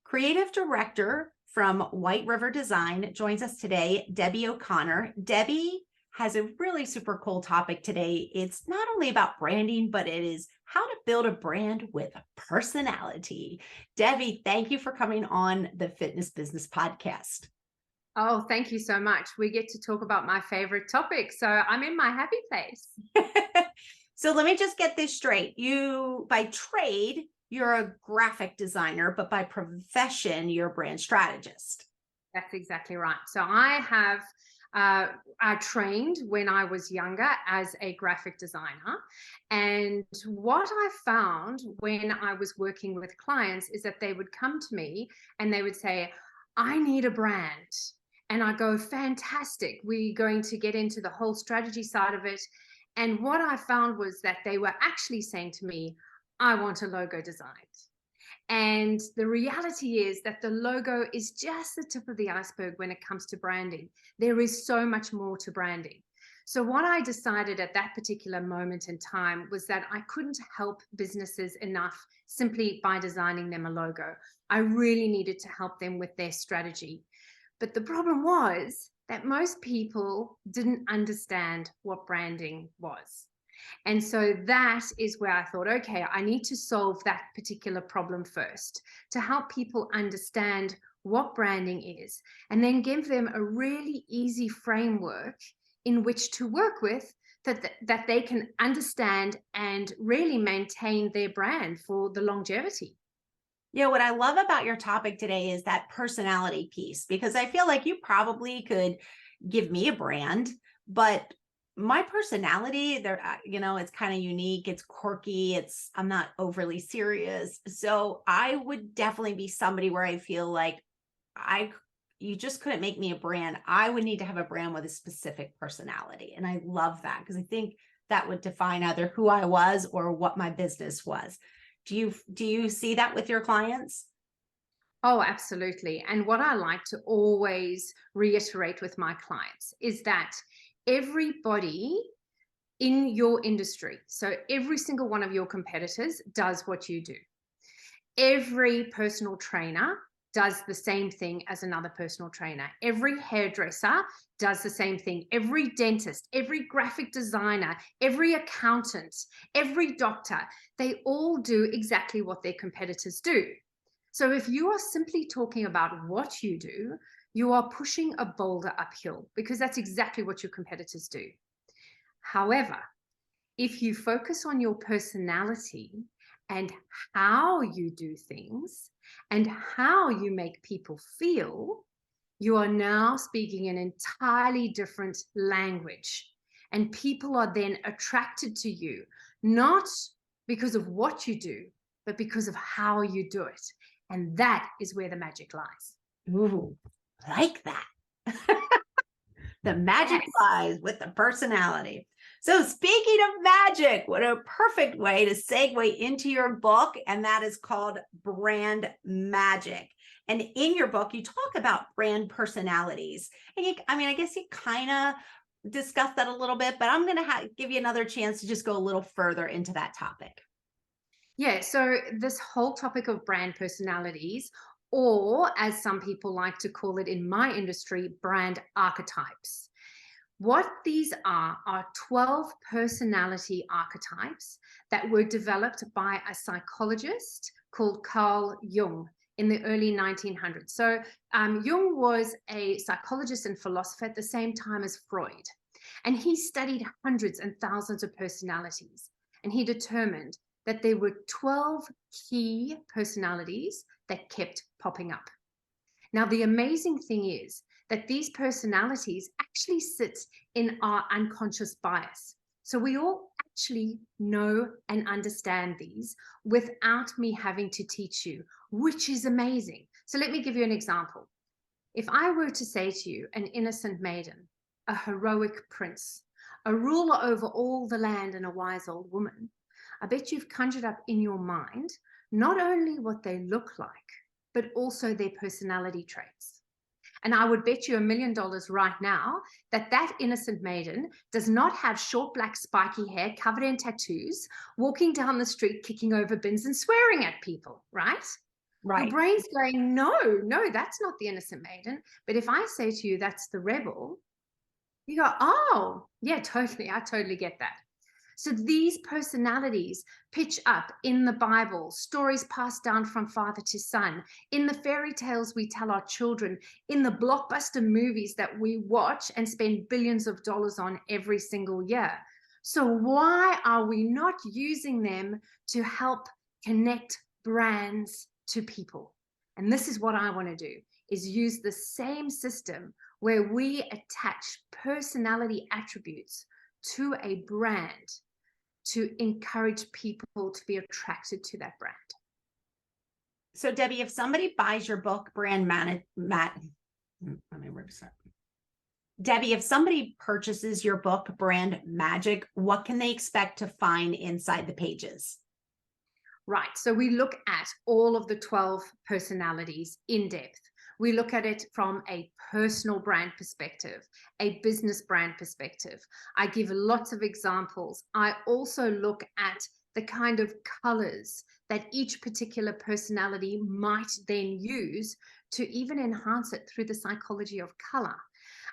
Creative director from White River Design joins us today, Debbie O'Connor. Debbie has a really super cool topic today. It's not only about branding, but it is how to build a brand with personality. Debbie, thank you for coming on the Fitness Business Podcast. Oh, thank you so much. We get to talk about my favorite topic. So I'm in my happy place. So let me just get this straight. You, by trade, you're a graphic designer, but by profession, you're a brand strategist. That's exactly right. So I trained when I was younger as a graphic designer. And what I found when I was working with clients is that they would come to me and they would say, I need a brand. And I go, fantastic. We're going to get into the whole strategy side of it. And what I found was that they were actually saying to me, I want a logo designed. And the reality is that the logo is just the tip of the iceberg when it comes to branding. There is so much more to branding. So what I decided at that particular moment in time was that I couldn't help businesses enough simply by designing them a logo. I really needed to help them with their strategy. But the problem was that most people didn't understand what branding was. And so that is where I thought, okay, I need to solve that particular problem first to help people understand what branding is, and then give them a really easy framework in which to work with that they can understand and really maintain their brand for the longevity. Yeah, what I love about your topic today is that personality piece, because I feel like you probably could give me a brand, but my personality there, it's kind of unique. It's quirky. I'm not overly serious. So I would definitely be somebody where I feel like you just couldn't make me a brand. I would need to have a brand with a specific personality. And I love that because I think that would define either who I was or what my business was. Do you see that with your clients? Oh, absolutely. And what I like to always reiterate with my clients is that everybody in your industry, so every single one of your competitors does what you do. Every personal trainer does the same thing as another personal trainer. Every hairdresser does the same thing. Every dentist, every graphic designer, every accountant, every doctor, they all do exactly what their competitors do. So if you are simply talking about what you do, you are pushing a boulder uphill because that's exactly what your competitors do. However, if you focus on your personality and how you do things and how you make people feel, you are now speaking an entirely different language. And people are then attracted to you, not because of what you do, but because of how you do it. And that is where the magic lies. Ooh, like that. The magic lies with the personality. So speaking of magic, what a perfect way to segue into your book, and that is called Brand Magic. And in your book, you talk about brand personalities. And I guess you kind of discussed that a little bit, but I'm going to give you another chance to just go a little further into that topic. Yeah, so this whole topic of brand personalities, or as some people like to call it in my industry, brand archetypes. What these are 12 personality archetypes that were developed by a psychologist called Carl Jung in the early 1900s. So Jung was a psychologist and philosopher at the same time as Freud. And he studied hundreds and thousands of personalities. And he determined that there were 12 key personalities that kept popping up. Now, the amazing thing is that these personalities actually sit in our unconscious bias. So we all actually know and understand these without me having to teach you, which is amazing. So let me give you an example. If I were to say to you, an innocent maiden, a heroic prince, a ruler over all the land, and a wise old woman, I bet you've conjured up in your mind not only what they look like, but also their personality traits. And I would bet you $1 million right now that that innocent maiden does not have short, black, spiky hair covered in tattoos, walking down the street, kicking over bins and swearing at people, right? Your Right. brain's going, no, that's not the innocent maiden. But if I say to you, that's the rebel, you go, oh, yeah, totally. I totally get that. So these personalities pitch up in the Bible, stories passed down from father to son, in the fairy tales we tell our children, in the blockbuster movies that we watch and spend billions of dollars on every single year. So why are we not using them to help connect brands to people? And this is what I want to do, is use the same system where we attach personality attributes to a brand to encourage people to be attracted to that brand. So Debbie, if somebody buys your book, let me start. Debbie, if somebody purchases your book, Brand Magic, what can they expect to find inside the pages? Right. So we look at all of the 12 personalities in depth. We look at it from a personal brand perspective, a business brand perspective. I give lots of examples. I also look at the kind of colors that each particular personality might then use to even enhance it through the psychology of color.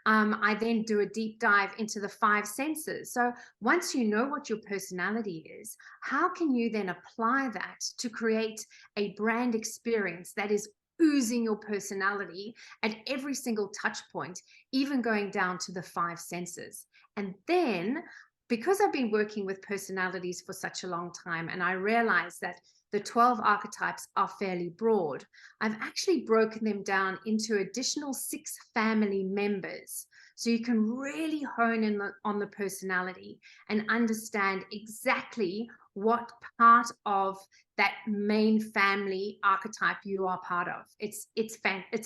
I then do a deep dive into the 5 senses. So once you know what your personality is, how can you then apply that to create a brand experience that is oozing your personality at every single touch point, even going down to the 5 senses? And then, because I've been working with personalities for such a long time, and I realize that the 12 archetypes are fairly broad, I've actually broken them down into additional 6 family members. So you can really hone in on the personality and understand exactly what part of that main family archetype you are part of. It's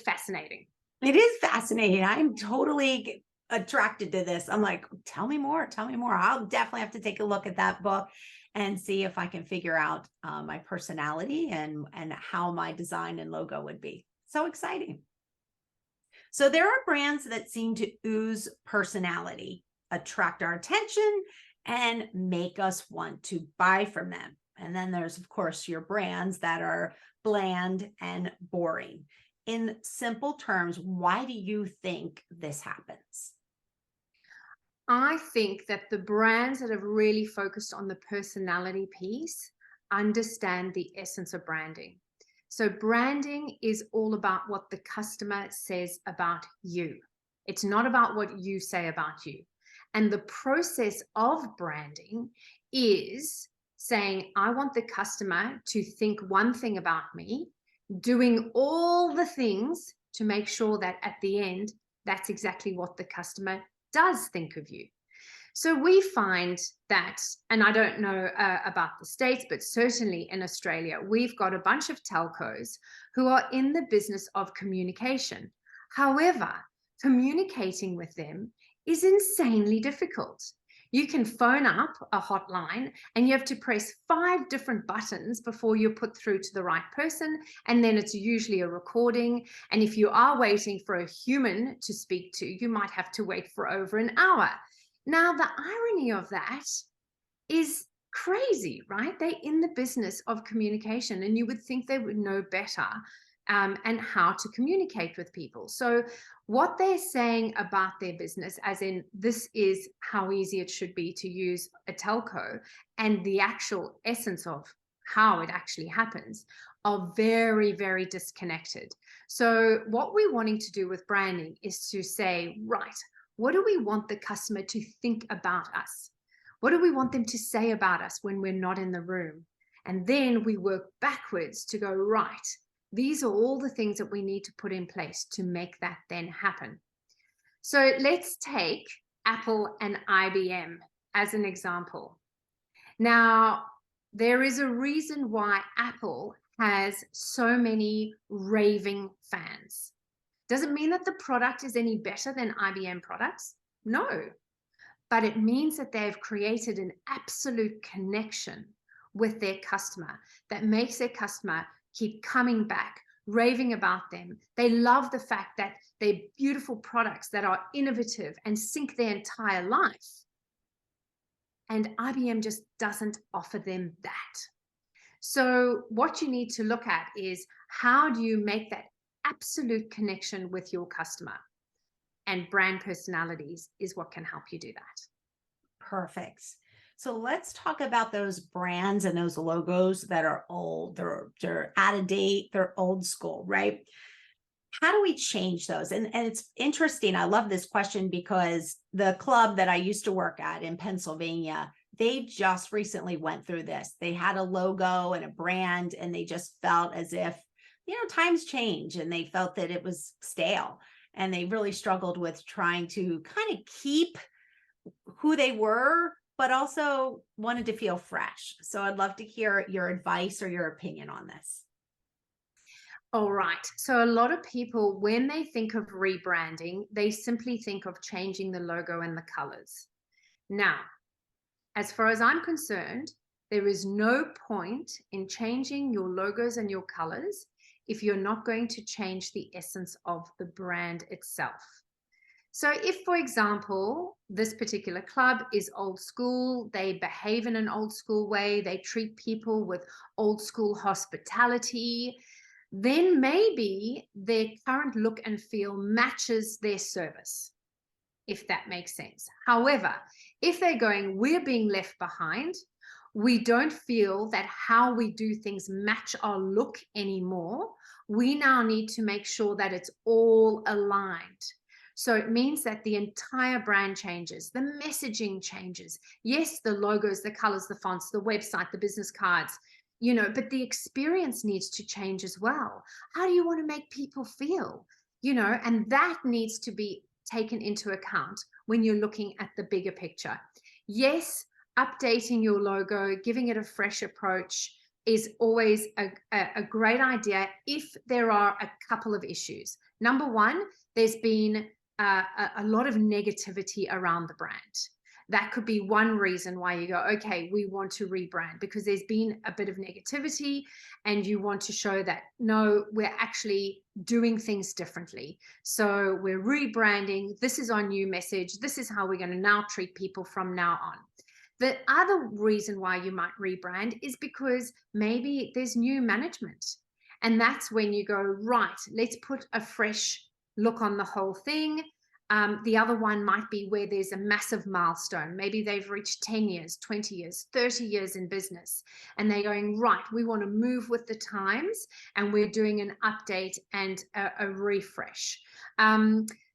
fascinating. It is fascinating. I'm totally attracted to this. I'm like, tell me more, tell me more. I'll definitely have to take a look at that book and see if I can figure out my personality and how my design and logo would be. So exciting. So there are brands that seem to ooze personality, attract our attention, and make us want to buy from them. And then there's, of course, your brands that are bland and boring. In simple terms, why do you think this happens? I think that the brands that have really focused on the personality piece understand the essence of branding. So, branding is all about what the customer says about you. It's not about what you say about you. And the process of branding is saying, I want the customer to think one thing about me, doing all the things to make sure that at the end, that's exactly what the customer does think of you. So we find that, and I don't know about the States, but certainly in Australia, we've got a bunch of telcos who are in the business of communication. However, communicating with them is insanely difficult. You can phone up a hotline and you have to press 5 different buttons before you're put through to the right person. And then it's usually a recording. And if you are waiting for a human to speak to, you might have to wait for over an hour. Now, the irony of that is crazy, right? They're in the business of communication, and you would think they would know better and how to communicate with people. So, what they're saying about their business, as in this is how easy it should be to use a telco, and the actual essence of how it actually happens, are very, very disconnected. So, what we're wanting to do with branding is to say, right, what do we want the customer to think about us? What do we want them to say about us when we're not in the room? And then we work backwards to go, right, these are all the things that we need to put in place to make that then happen. So let's take Apple and IBM as an example. Now, there is a reason why Apple has so many raving fans. Does it mean that the product is any better than IBM products? No, but it means that they've created an absolute connection with their customer that makes their customer keep coming back, raving about them. They love the fact that they're beautiful products that are innovative and sync their entire life. And IBM just doesn't offer them that. So what you need to look at is, how do you make that absolute connection with your customer? And brand personalities is what can help you do that. Perfect. So let's talk about those brands and those logos that are old. They're out of date, they're old school, right? How do we change those? And it's interesting. I love this question because the club that I used to work at in Pennsylvania, they just recently went through this. They had a logo and a brand, and they just felt as if, times change, and they felt that it was stale. And they really struggled with trying to kind of keep who they were, but also wanted to feel fresh. So I'd love to hear your advice or your opinion on this. All right. So a lot of people, when they think of rebranding, they simply think of changing the logo and the colors. Now, as far as I'm concerned, there is no point in changing your logos and your colors if you're not going to change the essence of the brand itself. So if, for example, this particular club is old school, they behave in an old school way, they treat people with old school hospitality, then maybe their current look and feel matches their service, if that makes sense. However, if they're going, we're being left behind, we don't feel that how we do things match our look anymore, we now need to make sure that it's all aligned. So it means that the entire brand changes, the messaging changes. Yes, the logos, the colors, the fonts, the website, the business cards, but the experience needs to change as well. How do you want to make people feel? And that needs to be taken into account when you're looking at the bigger picture. Yes, updating your logo, giving it a fresh approach is always a great idea if there are a couple of issues. Number one, there's been a lot of negativity around the brand. That could be one reason why you go, okay, we want to rebrand, because there's been a bit of negativity and you want to show that, no, we're actually doing things differently. So we're rebranding. This is our new message. This is how we're going to now treat people from now on. The other reason why you might rebrand is because maybe there's new management. And that's when you go, right, let's put a fresh look on the whole thing. The other one might be where there's a massive milestone. Maybe they've reached 10 years, 20 years, 30 years in business, and they're going, right, we want to move with the times, and we're doing an update and a refresh.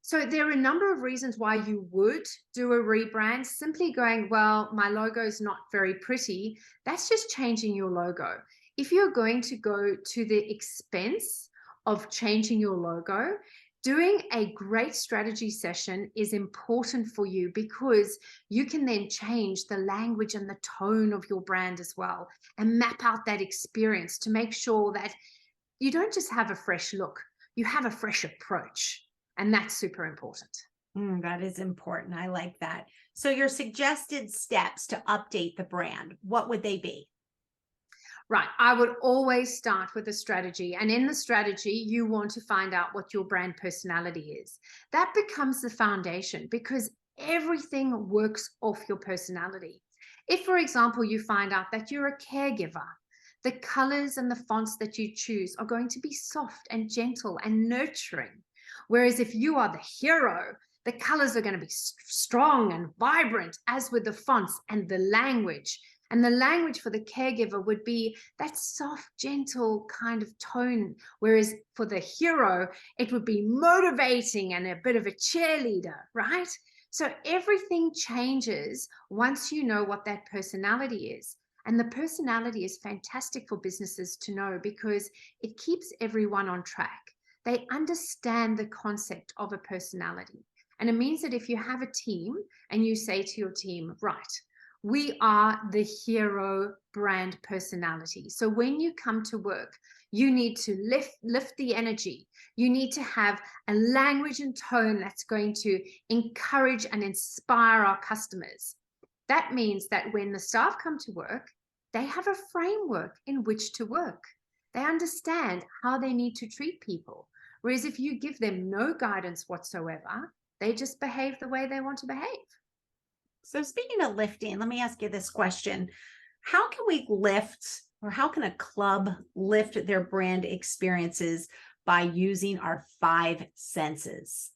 So there are a number of reasons why you would do a rebrand. Simply going, well, my logo is not very pretty. That's just changing your logo. If you're going to go to the expense of changing your logo, doing a great strategy session is important for you, because you can then change the language and the tone of your brand as well, and map out that experience to make sure that you don't just have a fresh look, you have a fresh approach. And that's super important. That is important. I like that. So your suggested steps to update the brand, what would they be? Right. I would always start with a strategy. And in the strategy, you want to find out what your brand personality is. That becomes the foundation, because everything works off your personality. If, for example, you find out that you're a caregiver, the colors and the fonts that you choose are going to be soft and gentle and nurturing. Whereas if you are the hero, the colors are going to be strong and vibrant, as with the fonts and the language. And the language for the caregiver would be that soft, gentle kind of tone. Whereas for the hero, it would be motivating and a bit of a cheerleader, right? So everything changes once you know what that personality is. And the personality is fantastic for businesses to know, because it keeps everyone on track. They understand the concept of a personality. And it means that if you have a team and you say to your team, right, we are the hero brand personality. So when you come to work, you need to lift the energy. You need to have a language and tone that's going to encourage and inspire our customers. That means that when the staff come to work, they have a framework in which to work. They understand how they need to treat people. Whereas if you give them no guidance whatsoever, they just behave the way they want to behave. So speaking of lifting, let me ask you this question. How can we lift Or how can a club lift their brand experiences by using our five senses?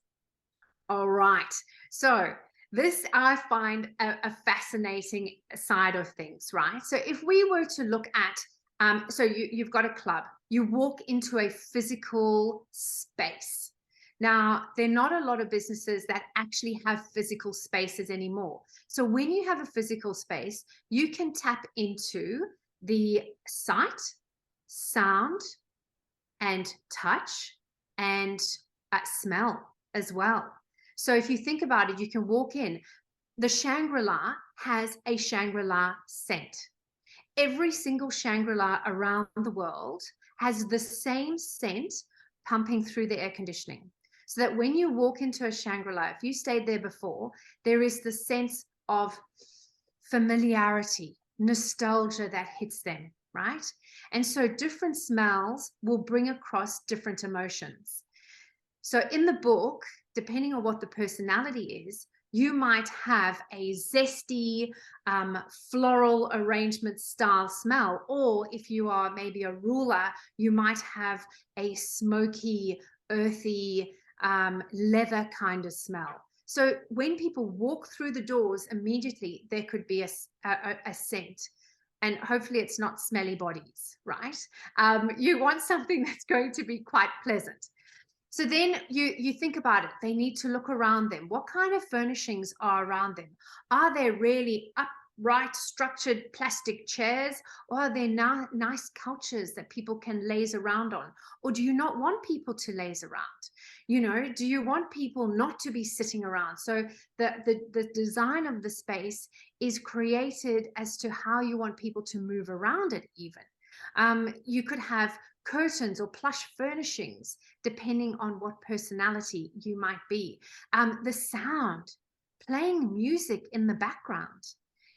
All right. So this I find a fascinating side of things, right? So if we were to look at, so you've got a club, you walk into a physical space. Now, there are not a lot of businesses that actually have physical spaces anymore. So when you have a physical space, you can tap into the sight, sound, and touch and smell as well. So if you think about it, you can walk in. The Shangri-La has a Shangri-La scent. Every single Shangri-La around the world has the same scent pumping through the air conditioning. So that when you walk into a Shangri-La, if you stayed there before, there is the sense of familiarity, nostalgia that hits them, right? And so different smells will bring across different emotions. So in the book, depending on what the personality is, you might have a zesty, floral arrangement style smell. Or if you are maybe a ruler, you might have a smoky, earthy, leather kind of smell. So when people walk through the doors, immediately there could be a scent. And hopefully it's not smelly bodies, right? You want something that's going to be quite pleasant. So then you think about it. They need to look around them. What kind of furnishings are around them? Are there really upright, structured plastic chairs, or are there nice couches that people can laze around on? Or do you not want people to laze around? You know, do you want people not to be sitting around? So the design of the space is created as to how you want people to move around it even. You could have curtains or plush furnishings, depending on what personality you might be. The sound, playing music in the background.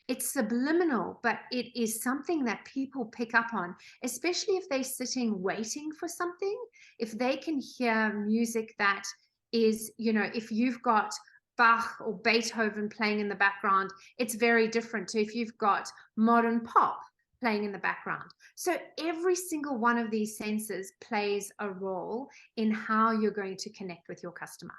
It's subliminal, but it is something that people pick up on, especially if they're sitting waiting for something. If they can hear music that is, you know, if you've got Bach or Beethoven playing in the background, it's very different to if you've got modern pop playing in the background. So every single one of these senses plays a role in how you're going to connect with your customer.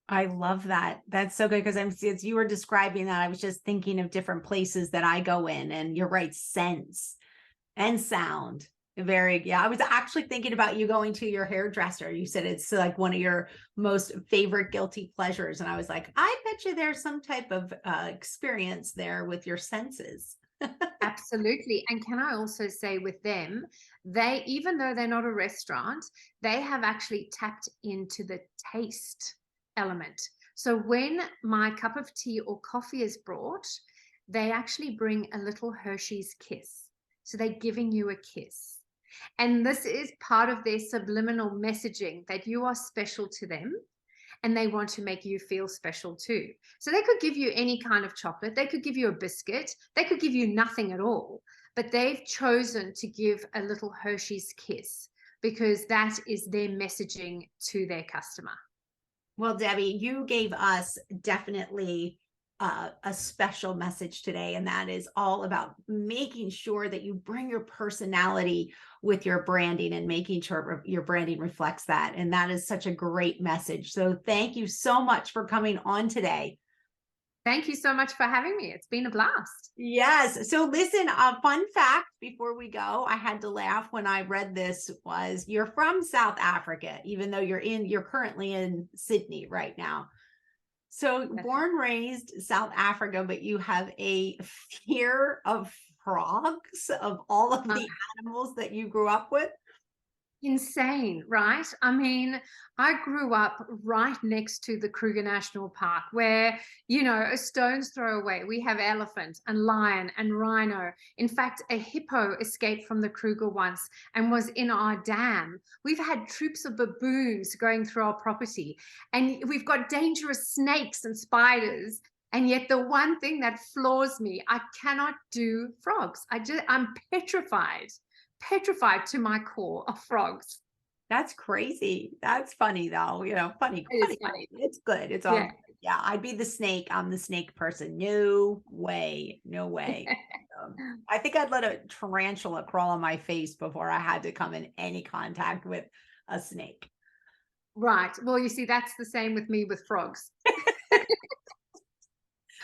I love that. That's so good because as you were describing that, I was just thinking of different places that I go in, and you're right, sense and sound. Very, yeah. I was actually thinking about you going to your hairdresser. You said it's like one of your most favorite guilty pleasures. And I was like, I bet you there's some type of experience there with your senses. Absolutely. And can I also say with them, they, even though they're not a restaurant, they have actually tapped into the taste element. So when my cup of tea or coffee is brought, they actually bring a little Hershey's kiss. So they're giving you a kiss. And this is part of their subliminal messaging that you are special to them and they want to make you feel special too. So they could give you any kind of chocolate, they could give you a biscuit, they could give you nothing at all, but they've chosen to give a little Hershey's kiss because that is their messaging to their customer. Well, Debbie, you gave us definitely a special message today, and that is all about making sure that you bring your personality with your branding and making sure your branding reflects that. And that is such a great message. So thank you so much for coming on today. Thank you so much for having me. It's been a blast. Yes. So listen, a fun fact before we go, I had to laugh when I read this was you're from South Africa, even though you're currently in Sydney right now. So That's born, raised South Africa, but you have a fear of frogs of all of right. the animals that you grew up with. Insane, right? I mean, I grew up right next to the Kruger National Park where, you know, a stone's throw away, we have elephant and lion and rhino. In fact, a hippo escaped from the Kruger once and was in our dam. We've had troops of baboons going through our property, and we've got dangerous snakes and spiders. And yet the one thing that floors me, I cannot do frogs. I'm petrified to my core of frogs. That's crazy. That's funny though. Funny, It is funny. funny. It's good. It's all Yeah. good. Yeah, I'd be the snake. I'm the snake person. No way. No way. I think I'd let a tarantula crawl on my face before I had to come in any contact with a snake. Right. Well, you see, that's the same with me with frogs.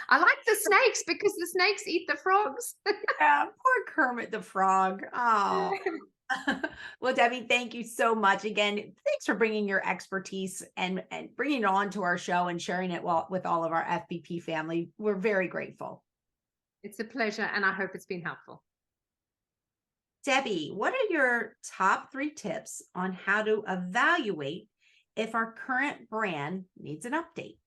I like the snakes because the snakes eat the frogs. Yeah, poor Kermit the Frog. Oh. Well, Debbie, thank you so much again. Thanks for bringing your expertise and bringing it on to our show and sharing it with all of our FBP family. We're very grateful. It's a pleasure, and I hope it's been helpful. Debbie, what are your top 3 tips on how to evaluate if our current brand needs an update?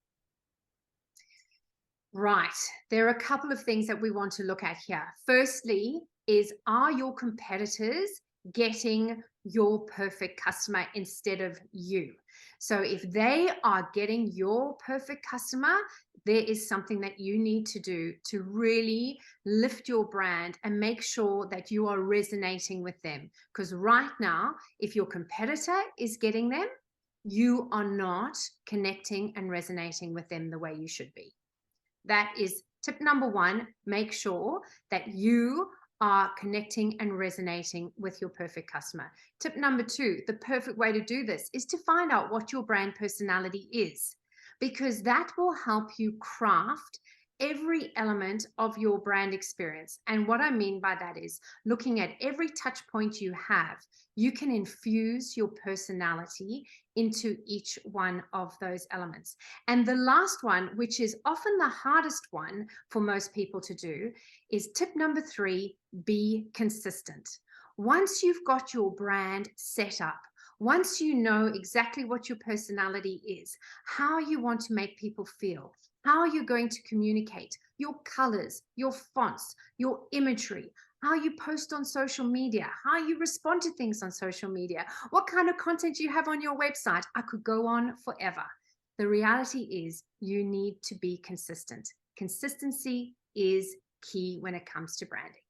Right. There are a couple of things that we want to look at here. Firstly, is are your competitors getting your perfect customer instead of you? So if they are getting your perfect customer, there is something that you need to do to really lift your brand and make sure that you are resonating with them. Because right now, if your competitor is getting them, you are not connecting and resonating with them the way you should be. That is tip number 1. Make sure that you are connecting and resonating with your perfect customer. Tip number 2, the perfect way to do this is to find out what your brand personality is, because that will help you craft every element of your brand experience. And what I mean by that is looking at every touch point you have, you can infuse your personality into each one of those elements. And the last one, which is often the hardest one for most people to do, is tip number 3, be consistent. Once you've got your brand set up, once you know exactly what your personality is, how you want to make people feel, how you're going to communicate, your colors, your fonts, your imagery, how you post on social media, how you respond to things on social media, what kind of content you have on your website. I could go on forever. The reality is you need to be consistent. Consistency is key when it comes to branding.